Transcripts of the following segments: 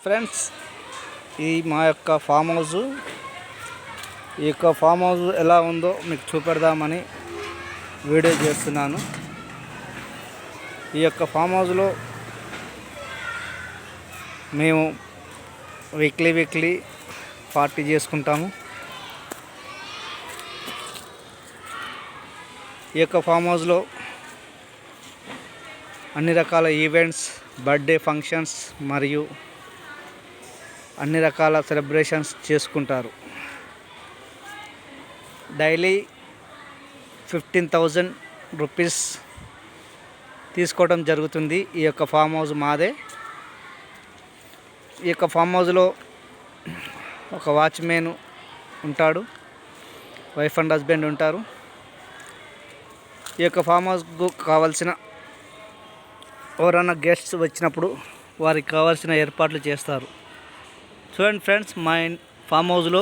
Friends, ఇది మా యొక్క ఫామ్ హౌస్. ఈ యొక్క ఫామ్ హౌస్ ఎలా ఉందో మీకు చూపెడదామని వీడియో చేస్తున్నాను. ఈ యొక్క ఫామ్ హౌస్లో మేము వీక్లీ పార్టీ చేసుకుంటాము. ఈ యొక్క ఫామ్ హౌస్లో అన్ని రకాల ఈవెంట్స్, బర్త్డే ఫంక్షన్స్ మరియు అన్ని రకాల సెలబ్రేషన్స్ చేసుకుంటారు. డైలీ 15,000 రూపీస్ తీసుకోవడం జరుగుతుంది. ఈ యొక్క ఫామ్ హౌస్ మాదే. ఈ యొక్క ఫామ్ హౌస్లో ఒక వాచ్మెన్ ఉంటాడు, వైఫ్ అండ్ హస్బెండ్ ఉంటారు. ఈ యొక్క ఫామ్ హౌస్కు కావాల్సిన ఎవరైనా గెస్ట్స్ వచ్చినప్పుడు వారికి కావాల్సిన ఏర్పాట్లు చేస్తారు. చూడండి ఫ్రెండ్స్, మా ఫామ్ హౌస్లో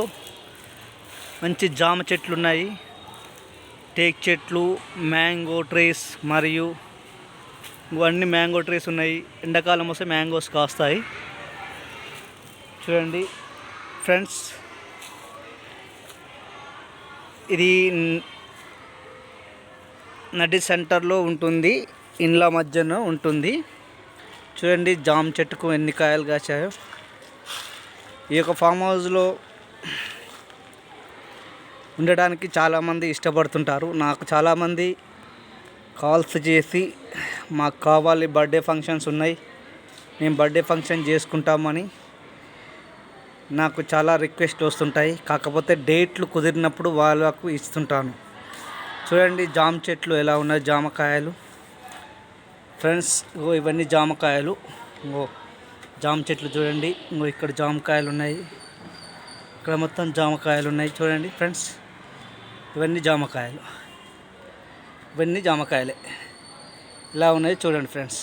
మంచి జామ చెట్లు ఉన్నాయి, టేక్ చెట్లు, మ్యాంగో ట్రీస్ మరియు అన్ని మ్యాంగో ట్రీస్ ఉన్నాయి. ఎండాకాలం వస్తే మ్యాంగోస్ కాస్తాయి. చూడండి ఫ్రెండ్స్, ఇది నది సెంటర్లో ఉంటుంది, ఇండ్ల మధ్యన ఉంటుంది. చూడండి జామ చెట్టుకు ఎన్ని కాయలు కాచాయో. ఈ యొక్క ఫామ్ హౌస్లో ఉండడానికి చాలామంది ఇష్టపడుతుంటారు. నాకు చాలామంది కాల్స్ చేసి మాకు కావాలి, బర్త్డే ఫంక్షన్స్ ఉన్నాయి, మేము బర్త్డే ఫంక్షన్ చేసుకుంటామని నాకు చాలా రిక్వెస్ట్ వస్తుంటాయి. కాకపోతే డేట్లు కుదిరినప్పుడు వాళ్ళకు ఇస్తుంటాను. చూడండి జామ చెట్లు ఎలా ఉన్నాయి, జామకాయలు ఫ్రెండ్స్. ఇవన్నీ జామకాయలు. జామ చెట్లు చూడండి, ఇక్కడ జామకాయలు ఉన్నాయి, ఇక్కడ మొత్తం జామకాయలు ఉన్నాయి. చూడండి ఫ్రెండ్స్, ఇవన్నీ జామకాయలు, ఇవన్నీ జామకాయలే. ఎలా ఉన్నాయి చూడండి ఫ్రెండ్స్,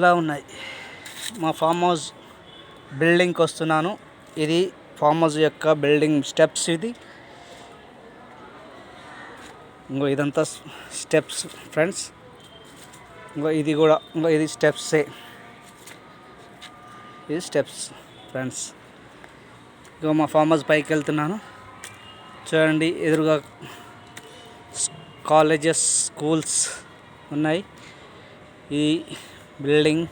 ఎలా ఉన్నాయి. మా ఫామ్ హౌస్ బిల్డింగ్కి వస్తున్నాను. ఇది ఫామ్ హౌస్ యొక్క బిల్డింగ్ స్టెప్స్. ఇదంతా స్టెప్స్ ఫ్రెండ్స్. ఇది కూడా ఇది స్టెప్సే, ఇది స్టెప్స్ ఫ్రెండ్స్. మా ఫామ్ హౌస్ పైకి వెళ్తున్నాను. చూడండి ఎదురుగా కాలేజెస్, స్కూల్స్ ఉన్నాయి. ఈ బిల్డింగ్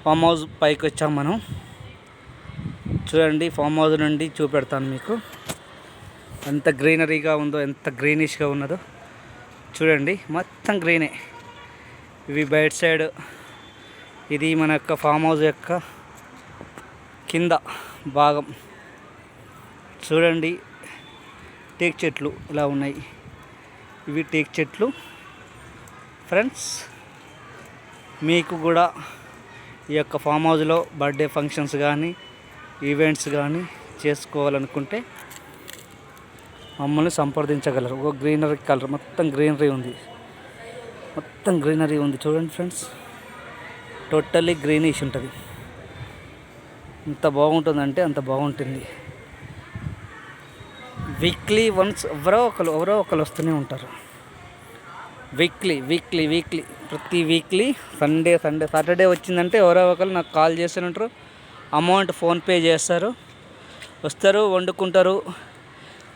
ఫామ్ హౌస్ పైకి వచ్చాం మనం. చూడండి ఫామ్ హౌస్ నుండి చూపెడతాను మీకు ఎంత గ్రీనరీగా ఉందో, ఎంత గ్రీనిష్గా ఉన్నదో. చూడండి మొత్తం గ్రీనే. ఇవి బయట సైడ్. ఇది మన యొక్క ఫామ్ హౌస్ యొక్క కింద భాగం. చూడండి టేక్ చెట్లు ఇలా ఉన్నాయి, ఇవి టేక్ చెట్లు ఫ్రెండ్స్. మీకు కూడా ఈ యొక్క ఫామ్ హౌస్లో బర్త్డే ఫంక్షన్స్ కానీ ఈవెంట్స్ కానీ చేసుకోవాలనుకుంటే మమ్మల్ని సంప్రదించగలరు. ఒక గ్రీనరీ కలర్, మొత్తం గ్రీనరీ ఉంది, మొత్తం గ్రీనరీ ఉంది. చూడండి ఫ్రెండ్స్, టోటల్లీ గ్రీనిష్ ఉంటుంది. ఎంత బాగుంటుందంటే అంత బాగుంటుంది. వీక్లీ వన్స్ ఎవరో ఒకరు వస్తూనే ఉంటారు. వీక్లీ ప్రతి వీక్లీ సాటర్డే వచ్చిందంటే ఎవరో ఒకరు నాకు కాల్ చేస్తూనే ఉంటారు. అమౌంట్ ఫోన్పే చేస్తారు, వస్తారు, వండుకుంటారు.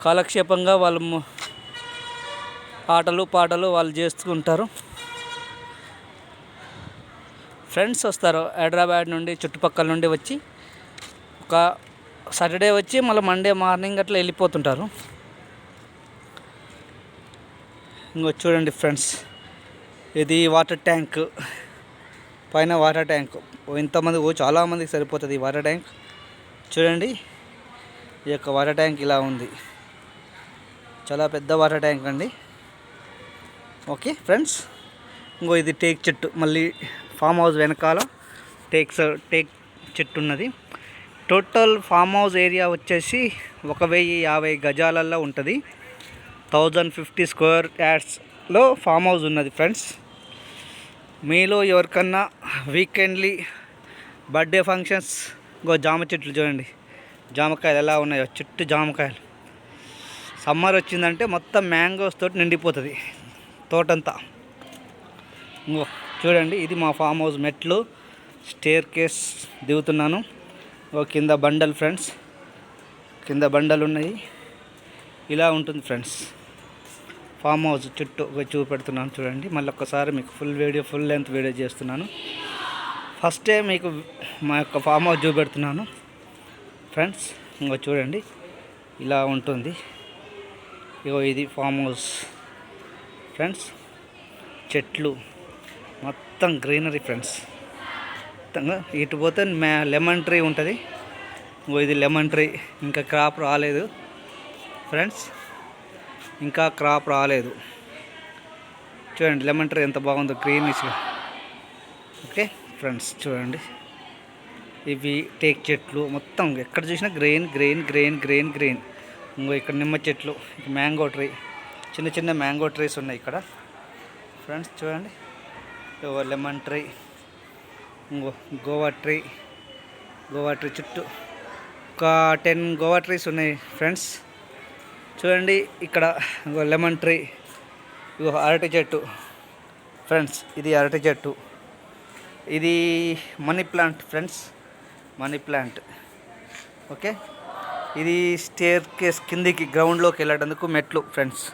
కాలక్షేపంగా వాళ్ళు ఆటలు పాటలు వాళ్ళు చేస్తుంటారు. ఫ్రెండ్స్ వస్తారు హైదరాబాద్ నుండి, చుట్టుపక్కల నుండి వచ్చి ఒక సాటర్డే వచ్చి మళ్ళీ మండే మార్నింగ్ అట్లా వెళ్ళిపోతుంటారు. చూడండి ఫ్రెండ్స్, ఇది వాటర్ ట్యాంక్, పైన వాటర్ ట్యాంక్. ఇంతమంది చాలామందికి సరిపోతుంది ఈ వాటర్ ట్యాంక్. చూడండి ఈ యొక్క వాటర్ ట్యాంక్ ఇలా ఉంది, చాలా పెద్ద వాటర్ ట్యాంక్ అండి. ఓకే ఫ్రెండ్స్, ఇది టేక్ చెట్టు. మళ్ళీ ఫామ్ హౌస్ వెనకాల టేక్ చెట్టు ఉన్నది. టోటల్ ఫామ్ హౌస్ ఏరియా వచ్చేసి 1,050 గజాలలో ఉంటుంది. 1050 స్క్వేర్ యార్డ్స్లో ఫామ్ హౌస్ ఉన్నది ఫ్రెండ్స్. మీలో ఎవరికన్నా వీకెండ్లీ బర్త్డే ఫంక్షన్స్, జామ చెట్లు చూడండి, జామకాయలు ఎలా ఉన్నాయో, చుట్టూ జామకాయలు. సమ్మర్ వచ్చిందంటే మొత్తం మ్యాంగోస్ తోటి నిండిపోతుంది తోటంతా. చూడండి, ఇది మా ఫామ్ హౌస్ మెట్లు, స్టేర్ కేస్ దిగుతున్నాను. కింద బండలు ఫ్రెండ్స్, కింద బండలు ఉన్నాయి. ఇలా ఉంటుంది ఫ్రెండ్స్ ఫామ్ హౌస్. చుట్టూ చూపెడుతున్నాను చూడండి. మళ్ళీ ఒక్కసారి మీకు ఫుల్ లెంత్ వీడియో చేస్తున్నాను. ఫస్టే మీకు మా యొక్క ఫామ్ హౌస్ చూపెడుతున్నాను ఫ్రెండ్స్. చూడండి, ఇలా ఉంటుంది. ఇది ఫామ్ హౌస్ ఫ్రెండ్స్. చెట్లు మొత్తం గ్రీనరీ ఫ్రెండ్స్. ఇటు పోతే లెమన్ ట్రీ ఉంటుంది. ఇది లెమన్ ట్రీ. ఇంకా క్రాప్ రాలేదు ఫ్రెండ్స్, ఇంకా క్రాప్ రాలేదు. చూడండి లెమన్ ట్రీ ఎంత బాగుందో గ్రీనిష్గా. ఓకే ఫ్రెండ్స్, చూడండి ఇవి టేక్ చెట్లు మొత్తం ఎక్కడ చూసినా green green green green green. ఇక్కడ నిమ్మ చెట్లు, మ్యాంగో ట్రీ, చిన్న చిన్న మ్యాంగో ట్రీస్ ఉన్నాయి ఇక్కడ ఫ్రెండ్స్. చూడండి లెమన్ ట్రీ, గోవా ట్రీ చుట్టూ ఒక 10 గోవా ట్రీస్ ఉన్నాయి ఫ్రెండ్స్. చూడండి ఇక్కడ లెమన్ ట్రీ, అరటి చెట్టు ఫ్రెండ్స్. ఇది అరటి చెట్టు. ఇది money plant friends, money plant. Okay, ఇది స్టేర్ కేస్ కిందికి గ్రౌండ్లోకి వెళ్ళేటందుకు మెట్లు ఫ్రెండ్స్.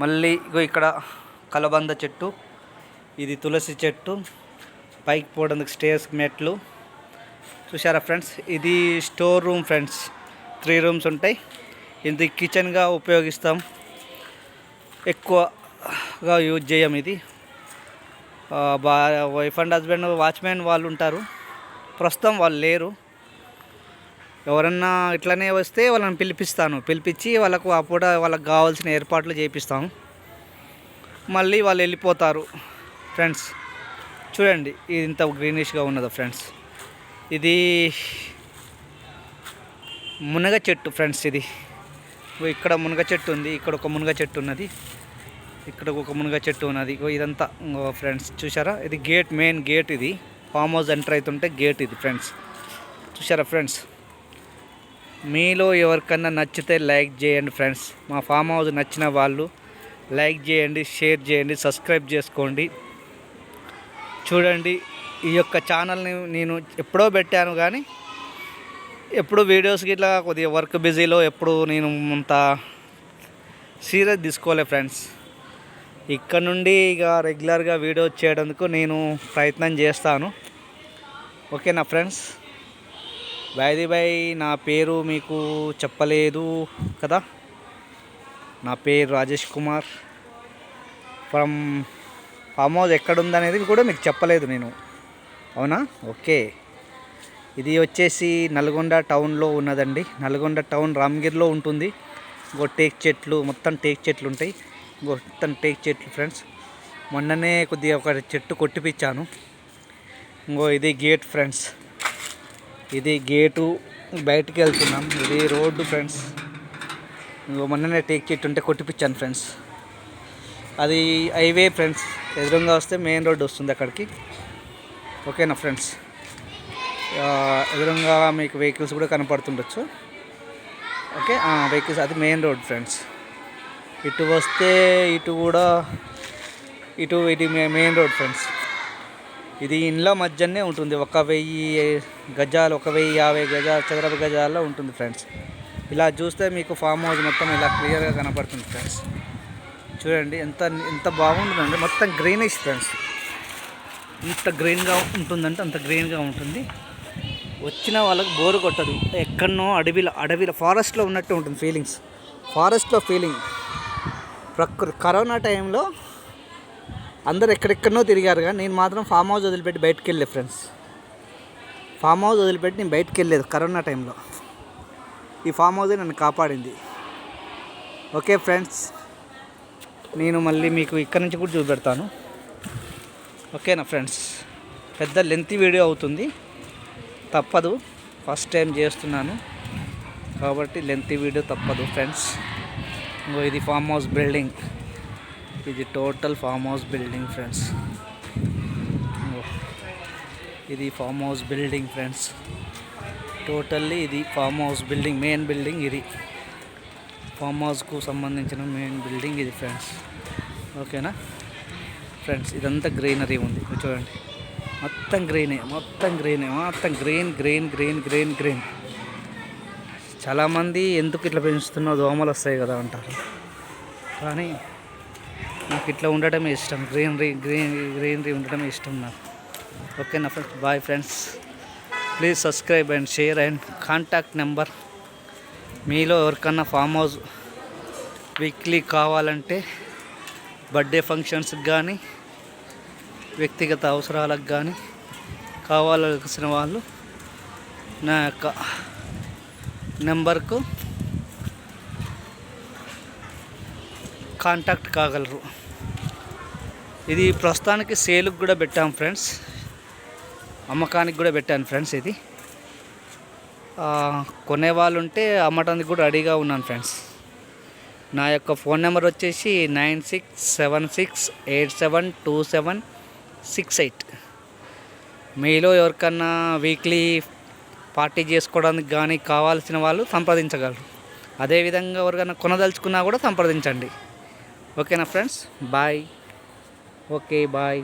మళ్ళీ ఇక్కడ కలబంద చెట్టు, ఇది తులసి చెట్టు, పైకి పోవడానికి స్టేర్స్ మెట్లు. చూసారా ఫ్రెండ్స్, ఇది స్టోర్ రూమ్ ఫ్రెండ్స్. 3 రూమ్స్ ఉంటాయి. ఇది కిచెన్గా ఉపయోగిస్తాం, ఎక్కువగా యూజ్ చేయం. ఇది వైఫ్ అండ్ హస్బెండ్ వాచ్మెన్ వాళ్ళు ఉంటారు. ప్రస్తుతం వాళ్ళు లేరు. ఎవరన్నా ఇట్లనే వస్తే వాళ్ళని పిలిపించి వాళ్ళకు ఆ పూట వాళ్ళకి కావాల్సిన ఏర్పాట్లు చేపిస్తాము. మళ్ళీ వాళ్ళు వెళ్ళిపోతారు ఫ్రెండ్స్. చూడండి ఇది ఇంత గ్రీనిష్గా ఉన్నదో ఫ్రెండ్స్. ఇది మునగ చెట్టు ఫ్రెండ్స్. ఇది ఇక్కడ మునగ చెట్టు ఉంది, ఇక్కడ ఒక మునగ చెట్టు ఉన్నది, ఇక్కడ ఒక మునగ చెట్టు ఉన్నది. ఇదంతా ఫ్రెండ్స్ చూసారా. ఇది గేట్, మెయిన్ గేట్. ఇది ఫామ్ హౌస్ ఎంటర్ అవుతుంటే గేట్ ఇది ఫ్రెండ్స్. చూసారా ఫ్రెండ్స్. మీలో ఎవరికన్నా నచ్చితే లైక్ చేయండి ఫ్రెండ్స్. మా ఫామ్ హౌస్ నచ్చిన వాళ్ళు లైక్ చేయండి, షేర్ చేయండి, సబ్స్క్రైబ్ చేసుకోండి. చూడండి ఈ యొక్క ఛానల్ని నేను ఎప్పుడో పెట్టాను, కానీ ఎప్పుడు వీడియోస్కి ఇట్లా కొద్దిగా వర్క్ బిజీలో ఎప్పుడు నేను అంత సీరియస్ తీసుకోలే ఫ్రెండ్స్. ఇక్కడ నుండి ఇక రెగ్యులర్గా వీడియో చేయడానికి నేను ప్రయత్నం చేస్తాను. ఓకేనా ఫ్రెండ్స్. బై నా పేరు మీకు చెప్పలేదు కదా. నా పేరు Rajesh Kumar. From farm house ఎక్కడుందనేది కూడా మీకు చెప్పలేదు నేను, అవునా. ఓకే, ఇది వచ్చేసి నల్గొండ టౌన్లో ఉన్నదండి. నల్గొండ టౌన్ రామగిరిలో ఉంటుంది. టేక్ చెట్లు, మొత్తం టేక్ చెట్లు ఉంటాయి. మొత్తం టేక్ చెట్లు ఫ్రెండ్స్. మొన్ననే కొద్దిగా ఒక చెట్టు కొట్టిపించాను. ఇది గేట్ ఫ్రెండ్స్. ఇది గేటు, బయటికి వెళ్తున్నాం. ఇది రోడ్డు ఫ్రెండ్స్. మొన్ననే టేక్ చెట్టు ఉంటే కొట్టిపించాను ఫ్రెండ్స్. అది హైవే ఫ్రెండ్స్. ఎదురుగా వస్తే మెయిన్ రోడ్డు వస్తుంది అక్కడికి. ఓకేనా ఫ్రెండ్స్. ఎదురుగా మీకు వెహికల్స్ కూడా కనపడుతుండొచ్చు. ఓకే, వెహికల్స్, అది మెయిన్ రోడ్ ఫ్రెండ్స్. ఇటు వస్తే ఇటు ఇది మెయిన్ రోడ్ ఫ్రెండ్స్. ఇది ఇండ్ల మధ్యనే ఉంటుంది. 1000 గజాలు, 1050 గజాలు, చదరపు గజాల్లో ఉంటుంది ఫ్రెండ్స్. ఇలా చూస్తే మీకు ఫామ్ హౌస్ మొత్తం ఇలా క్లియర్గా కనపడుతుంది ఫ్రెండ్స్. చూడండి ఎంత బాగుంటుందండి. మొత్తం గ్రీనిష్ ఫ్రెండ్స్. ఎంత గ్రీన్గా ఉంటుందంటే అంత గ్రీన్గా ఉంటుంది. వచ్చిన వాళ్ళకి బోరు కొట్టదు. ఎక్కడనో అడవిలో ఫారెస్ట్లో ఉన్నట్టు ఉంటుంది ఫీలింగ్స్. ఫారెస్ట్లో ఫీలింగ్. కరోనా టైంలో అందరు ఎక్కడెక్కడనో తిరిగారు, కానీ నేను మాత్రం ఫామ్ హౌస్ వదిలిపెట్టి బయటకు వెళ్ళే ఫ్రెండ్స్. ఫామ్ హౌస్ వదిలిపెట్టి నేను బయటకు వెళ్ళలేదు కరోనా టైంలో. ఈ ఫామ్ హౌసే నన్ను కాపాడింది. ఓకే ఫ్రెండ్స్, నేను మళ్ళీ మీకు ఇక్కడ నుంచి కూడా చూపెడతాను. ఓకేనా ఫ్రెండ్స్. పెద్ద లెంతీ వీడియో అవుతుంది, తప్పదు. ఫస్ట్ టైం చేస్తున్నాను కాబట్టి లెంతీ వీడియో తప్పదు ఫ్రెండ్స్. ఇది ఫామ్ హౌస్ బిల్డింగ్. ఇది total farm house building friends. ఇది farm house building friends. Totally ఇది farm house building, main building. ఇది ఫామ్ హౌస్కు సంబంధించిన మెయిన్ బిల్డింగ్ ఇది ఫ్రెండ్స్. ఓకేనా. ఫ్రెండ్స్ ఇదంతా గ్రీనరీ ఉంది చూడండి, మొత్తం గ్రీనే, మొత్తం గ్రీనే, మొత్తం green green green green green. చాలామంది ఎందుకు ఇట్లా పెంచుతున్నావు, దోమలు వస్తాయి కదా అంటారు, కానీ నాకు ఇట్లా ఉండటమే ఇష్టం, గ్రీనరీ ఉండటమే ఇష్టం నాకు. ఓకేనా friends, bye friends. Please subscribe and share and contact number. మీలో ఎవరికన్నా ఫామ్ హౌస్ వీక్లీ కావాలంటే, బర్త్డే ఫంక్షన్స్కి కానీ వ్యక్తిగత అవసరాలకు కానీ కావాల్సిన వాళ్ళు నా యొక్క నెంబర్కు కాంటాక్ట్ కాగలరు. ఇది ప్రస్తుతానికి సేల్కి కూడా పెట్టాం ఫ్రెండ్స్, అమ్మకానికి కూడా పెట్టాను ఫ్రెండ్స్. ఇది కొనేవాళ్ళు ఉంటే అమ్మటానికి కూడా రెడీగా ఉన్నాను ఫ్రెండ్స్. నా యొక్క ఫోన్ నెంబర్ వచ్చేసి 9676872768. మీలో ఎవరికన్నా వీక్లీ పార్టీ చేసుకోవడానికి కానీ కావాల్సిన వాళ్ళు సంప్రదించగలరు. అదేవిధంగా ఎవరికైనా కొనదలుచుకున్నా కూడా సంప్రదించండి. ఓకేనా ఫ్రెండ్స్, బాయ్. Okay bye.